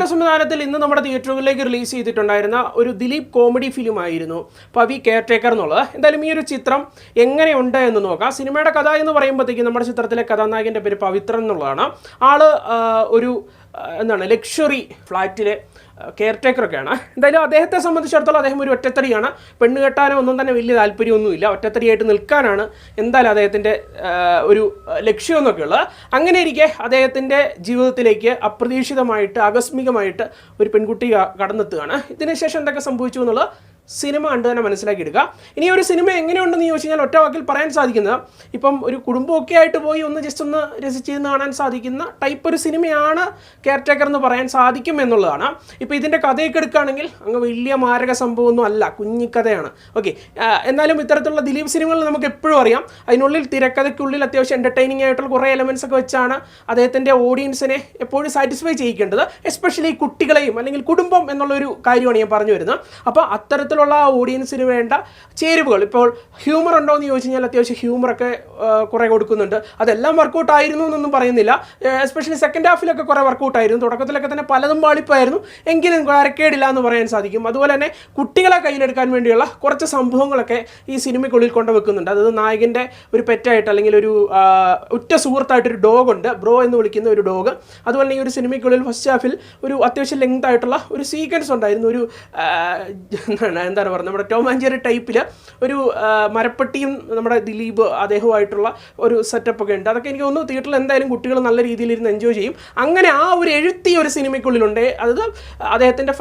സിനിമയുടെ സംവിധാനത്തിൽ ഇന്ന് നമ്മുടെ തിയേറ്ററുകളിലേക്ക് റിലീസ് ചെയ്തിട്ടുണ്ടായിരുന്ന ഒരു ദിലീപ് കോമഡി ഫിലിം ആയിരുന്നു പവി കെയർടേക്കർ എന്നുള്ളത്. എന്തായാലും ഈ ഒരു ചിത്രം എങ്ങനെയുണ്ട് എന്ന് നോക്കാം. സിനിമയുടെ കഥ എന്ന് പറയുമ്പോഴത്തേക്കും നമ്മുടെ ചിത്രത്തിലെ കഥാനായകൻ്റെ പേര് പവിത്രൻ എന്നുള്ളതാണ്. ആള് ഒരു ലക്ഷറി ഫ്ലാറ്റിലെ കെയർടേക്കറൊക്കെയാണ്. എന്തായാലും അദ്ദേഹത്തെ സംബന്ധിച്ചിടത്തോളം അദ്ദേഹം ഒരു ഒറ്റത്തടിയാണ്. പെണ്ണ് കെട്ടാനോ ഒന്നും തന്നെ വലിയ താല്പര്യമൊന്നുമില്ല. ഒറ്റത്തടിയായിട്ട് നിൽക്കാനാണ് എന്തായാലും അദ്ദേഹത്തിൻ്റെ ഒരു ലക്ഷ്യം എന്നൊക്കെ ഉള്ളത്. അങ്ങനെ ഇരിക്കെ അദ്ദേഹത്തിൻ്റെ ജീവിതത്തിലേക്ക് അപ്രതീക്ഷിതമായിട്ട് ആകസ്മികമായിട്ട് ഒരു പെൺകുട്ടി കടന്നെത്തുകയാണ്. ഇതിനുശേഷം എന്തൊക്കെ സംഭവിച്ചു എന്നുള്ളത് സിനിമ കണ്ട് തന്നെ മനസ്സിലാക്കിയെടുക്കുക. ഇനി ഒരു സിനിമ എങ്ങനെയുണ്ടെന്ന് ചോദിച്ചു കഴിഞ്ഞാൽ ഒറ്റ വാക്കിൽ പറയാൻ സാധിക്കുന്നത്, ഇപ്പം ഒരു കുടുംബമൊക്കെ ആയിട്ട് പോയി ജസ്റ്റ് ഒന്ന് രസിച്ചിരുന്ന് കാണാൻ സാധിക്കുന്ന ടൈപ്പ് ഒരു സിനിമയാണ് കെയർടേക്കർ എന്ന് പറയാൻ സാധിക്കും എന്നുള്ളതാണ്. ഇപ്പോൾ ഇതിൻ്റെ കഥയൊക്കെ എടുക്കുകയാണെങ്കിൽ അങ്ങ് വലിയ മാരക സംഭവമൊന്നും അല്ല, കുഞ്ഞിക്കഥയാണ്. ഓക്കെ, എന്നാലും ഇത്തരത്തിലുള്ള ദിലീപ് സിനിമകൾ നമുക്ക് എപ്പോഴും അറിയാം, അതിനുള്ളിൽ തിരക്കഥയ്ക്കുള്ളിൽ അത്യാവശ്യം എൻ്റർടൈനിങ് ആയിട്ടുള്ള കുറേ എലമെൻസ് ഒക്കെ വെച്ചാണ് അദ്ദേഹത്തിൻ്റെ ഓഡിയൻസിനെ എപ്പോഴും സാറ്റിസ്ഫൈ ചെയ്യിക്കേണ്ടത്. എസ്പെഷ്യലി കുട്ടികളെയും അല്ലെങ്കിൽ കുടുംബം എന്നുള്ളൊരു കാര്യമാണ് ഞാൻ പറഞ്ഞു വരുന്നത്. അപ്പോൾ അത്തരത്തിൽ ുള്ള ഓഡിയൻസിന് വേണ്ട ചേരുവകൾ, ഇപ്പോൾ ഹ്യൂമർ ഉണ്ടോ എന്ന് ചോദിച്ചു കഴിഞ്ഞാൽ അത്യാവശ്യം ഹ്യൂമറൊക്കെ കുറേ കൊടുക്കുന്നുണ്ട്. അതെല്ലാം വർക്കൗട്ട് ആയിരുന്നു എന്നൊന്നും പറയുന്നില്ല. എസ്പെഷ്യലി സെക്കൻഡ് ഹാഫിലൊക്കെ കുറേ വർക്കൗട്ട് ആയിരുന്നു. തുടക്കത്തിലൊക്കെ തന്നെ പലതും പാളിപ്പായിരുന്നു, എങ്കിലും വരക്കേടില്ല എന്ന് പറയാൻ സാധിക്കും. അതുപോലെ തന്നെ കുട്ടികളെ കയ്യിലെടുക്കാൻ വേണ്ടിയുള്ള കുറച്ച് സംഭവങ്ങളൊക്കെ ഈ സിനിമയ്ക്കുള്ളിൽ കൊണ്ടുവെക്കുന്നുണ്ട്. അതായത് നായകൻ്റെ ഒരു പെറ്റായിട്ട് അല്ലെങ്കിൽ ഒരു ഉറ്റ സുഹൃത്തായിട്ടൊരു ഡോഗുണ്ട്, ബ്രോ എന്ന് വിളിക്കുന്ന ഒരു ഡോഗ്. അതുപോലെ തന്നെ ഈ ഒരു സിനിമയ്ക്കുള്ളിൽ ഫസ്റ്റ് ഹാഫിൽ ഒരു അത്യാവശ്യം ലെങ്ത് ആയിട്ടുള്ള ഒരു സീക്വൻസ് ഉണ്ടായിരുന്നു. ഒരു എന്താണ് പറയുക, നമ്മുടെ ടോം ആൻഡ് ജെറി ടൈപ്പിൽ ഒരു മരപ്പെട്ടിയും നമ്മുടെ ദിലീപ് അദ്ദേഹവുമായിട്ടുള്ള ഒരു സെറ്റപ്പൊക്കെ ഉണ്ട്. അതൊക്കെ എനിക്ക് തോന്നുന്നു തിയേറ്ററിൽ എന്തായാലും കുട്ടികൾ നല്ല രീതിയിൽ ഇരുന്ന് എൻജോയ് ചെയ്യും. അങ്ങനെ ആ ഒരു എഴുത്തി ഒരു സിനിമയ്ക്കുള്ളിലുണ്ട്. അതായത് അദ്ദേഹത്തിൻ്റെ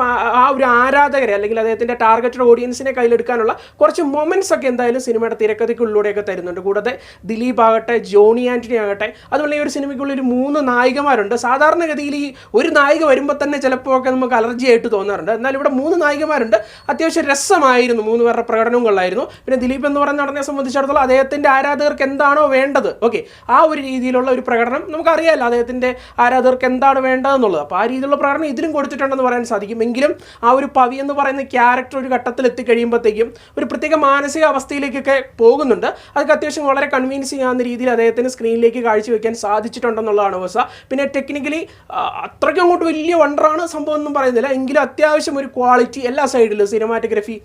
ആ ഒരു ആരാധകരെ അല്ലെങ്കിൽ അദ്ദേഹത്തിൻ്റെ ടാർഗറ്റഡ് ഓഡിയൻസിനെ കയ്യിലെടുക്കാനുള്ള കുറച്ച് മൊമെൻറ്റ്സ് ഒക്കെ എന്തായാലും സിനിമയുടെ തിരക്കഥയ്ക്കുള്ളിലൂടെയൊക്കെ തരുന്നുണ്ട്. കൂടാതെ ദിലീപ് ആകട്ടെ, ജോണി ആൻ്റണി ആകട്ടെ, അതുപോലെ ഈ ഒരു സിനിമയ്ക്കുള്ളിൽ 3 നായികമാരുണ്ട്. സാധാരണഗതിയിൽ ഈ ഒരു നായിക വരുമ്പോൾ തന്നെ ചിലപ്പോൾ ഒക്കെ നമുക്ക് അലർജി ആയിട്ട് തോന്നാറുണ്ട്. എന്നാൽ ഇവിടെ 3 നായികമാരുണ്ട്. അത്യാവശ്യം രസമായിരുന്നു, 3 പേരുടെ പ്രകടനവും കൊള്ളായിരുന്നു. പിന്നെ ദിലീപ് എന്ന് പറഞ്ഞ നടനെ സംബന്ധിച്ചിടത്തോളം അദ്ദേഹത്തിൻ്റെ ആരാധകർക്ക് എന്താണോ വേണ്ടത്, ഓക്കെ, ആ ഒരു രീതിയിലുള്ള ഒരു പ്രകടനം നമുക്കറിയാമല്ലോ അദ്ദേഹത്തിൻ്റെ ആരാധകർക്ക് എന്താണ് വേണ്ടതെന്നുള്ളത്. അപ്പോൾ ആ രീതിയിലുള്ള പ്രകടനം ഇതിലും കൊടുത്തിട്ടുണ്ടെന്ന് പറയാൻ സാധിക്കും. എങ്കിലും ആ ഒരു പവി എന്ന് പറയുന്ന ക്യാരക്ടർ ഒരു ഘട്ടത്തിൽ എത്തിക്കഴിയുമ്പോഴത്തേക്കും ഒരു പ്രത്യേക മാനസിക അവസ്ഥയിലേക്കൊക്കെ പോകുന്നുണ്ട്. അതൊക്കെ അത്യാവശ്യം വളരെ കൺവീൻസിങ് ആകുന്ന രീതിയിൽ അദ്ദേഹത്തിന് സ്ക്രീനിലേക്ക് കാഴ്ചവെക്കാൻ സാധിച്ചിട്ടുണ്ടെന്നുള്ളതാണ് അവസ്ഥ. പിന്നെ ടെക്നിക്കലി അത്രയ്ക്കും അങ്ങോട്ട് വലിയ വണ്ടറാണ് സംഭവം ഒന്നും പറയുന്നില്ല, എങ്കിലും അത്യാവശ്യം ഒരു ക്വാളിറ്റി എല്ലാ സൈഡിലും സിനിമാറ്റോഗ്രഫി,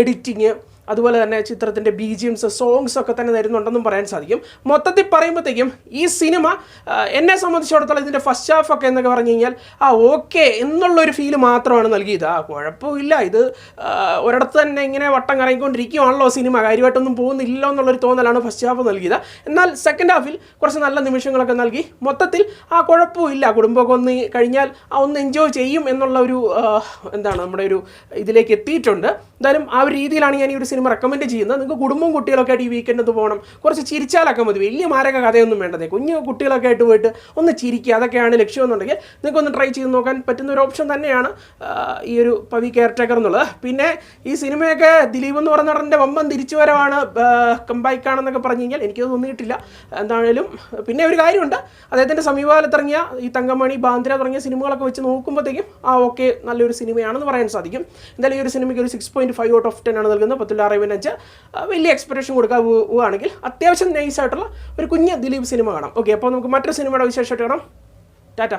എഡിറ്റിങ്, അതുപോലെ തന്നെ ചിത്രത്തിൻ്റെ BGMs, സോങ്സ് ഒക്കെ തന്നെ തരുന്നുണ്ടെന്നും പറയാൻ സാധിക്കും. മൊത്തത്തിൽ പറയുമ്പോഴത്തേക്കും ഈ സിനിമ എന്നെ സംബന്ധിച്ചിടത്തോളം ഇതിൻ്റെ ഫസ്റ്റ് ഹാഫ് ഒക്കെ എന്നൊക്കെ പറഞ്ഞു കഴിഞ്ഞാൽ ഓക്കെ എന്നുള്ളൊരു ഫീല് മാത്രമാണ് നൽകിയത്. കുഴപ്പമില്ല, ഇത് ഒരിടത്ത് തന്നെ ഇങ്ങനെ വട്ടം കറങ്ങിക്കൊണ്ടിരിക്കുകയാണല്ലോ സിനിമ, കാര്യമായിട്ടൊന്നും പോകുന്നില്ലല്ലോ എന്നുള്ളൊരു തോന്നലാണ് ഫസ്റ്റ് ഹാഫ് നൽകിയത്. എന്നാൽ സെക്കൻഡ് ഹാഫിൽ കുറച്ച് നല്ല നിമിഷങ്ങളൊക്കെ നൽകി മൊത്തത്തിൽ കുഴപ്പമില്ല, കുടുംബമൊക്കെ ഒന്ന് കഴിഞ്ഞാൽ ഒന്ന് എൻജോയ് ചെയ്യും എന്നുള്ള ഒരു നമ്മുടെ ഒരു ഇതിലേക്ക് എത്തിയിട്ടുണ്ട്. എന്തായാലും ആ ഒരു രീതിയിലാണ് ഞാൻ ഈ ഒരു സിനിമ റെക്കമെൻഡ് ചെയ്യുന്നത്. നിങ്ങൾക്ക് കുടുംബവും കുട്ടികളൊക്കെ ആയിട്ട് ഈ വീക്കെൻഡ് പോകണം, കുറച്ച് ചിരിച്ചാലൊക്കെ മതി, വലിയ മാരക കഥയൊന്നും വേണ്ടതേ, കുഞ്ഞു കുട്ടികളൊക്കെ ആയിട്ട് പോയിട്ട് ഒന്ന് ചിരിക്കുക, അതൊക്കെയാണ് ലക്ഷ്യം എന്നുണ്ടെങ്കിൽ നിങ്ങൾക്കൊന്ന് ട്രൈ ചെയ്ത് നോക്കാൻ പറ്റുന്ന ഒരു ഓപ്ഷൻ തന്നെയാണ് ഈ ഒരു പവി കെയർടേക്കർ എന്നുള്ളത്. പിന്നെ ഈ സിനിമയൊക്കെ ദിലീപ് എന്ന് പറഞ്ഞ നടൻ്റെ വമ്പൻ തിരിച്ചുവരവാണ്, കമ്പാക്കാണെന്നൊക്കെ പറഞ്ഞു കഴിഞ്ഞാൽ എനിക്കത് തോന്നിയിട്ടില്ല എന്താണേലും. പിന്നെ ഒരു കാര്യമുണ്ട്, അദ്ദേഹത്തിൻ്റെ സമീപകാലത്തിറങ്ങിയ ഈ തങ്കമണി, ബാന്ദ്ര തുടങ്ങിയ സിനിമകളൊക്കെ വെച്ച് നോക്കുമ്പോഴത്തേക്കും ഓക്കെ നല്ലൊരു സിനിമയാണെന്ന് പറയാൻ സാധിക്കും. എന്തായാലും ഈ ഒരു സിനിമയ്ക്ക് ഒരു 6.5 ഔട്ട് ഓഫ് 10 ആണ് നൽകുന്നത്. 10.5 വലിയ എക്സ്പെക്ടേഷൻ കൊടുക്കുകയാണെങ്കിൽ അത്യാവശ്യം നൈസായിട്ടുള്ള ഒരു കുഞ്ഞ് ദിലീപ് സിനിമ കാണാം. ഓക്കെ, അപ്പോൾ നമുക്ക് മറ്റൊരു സിനിമയുടെ വിശേഷമായിട്ട് കാണാം. ടാറ്റ.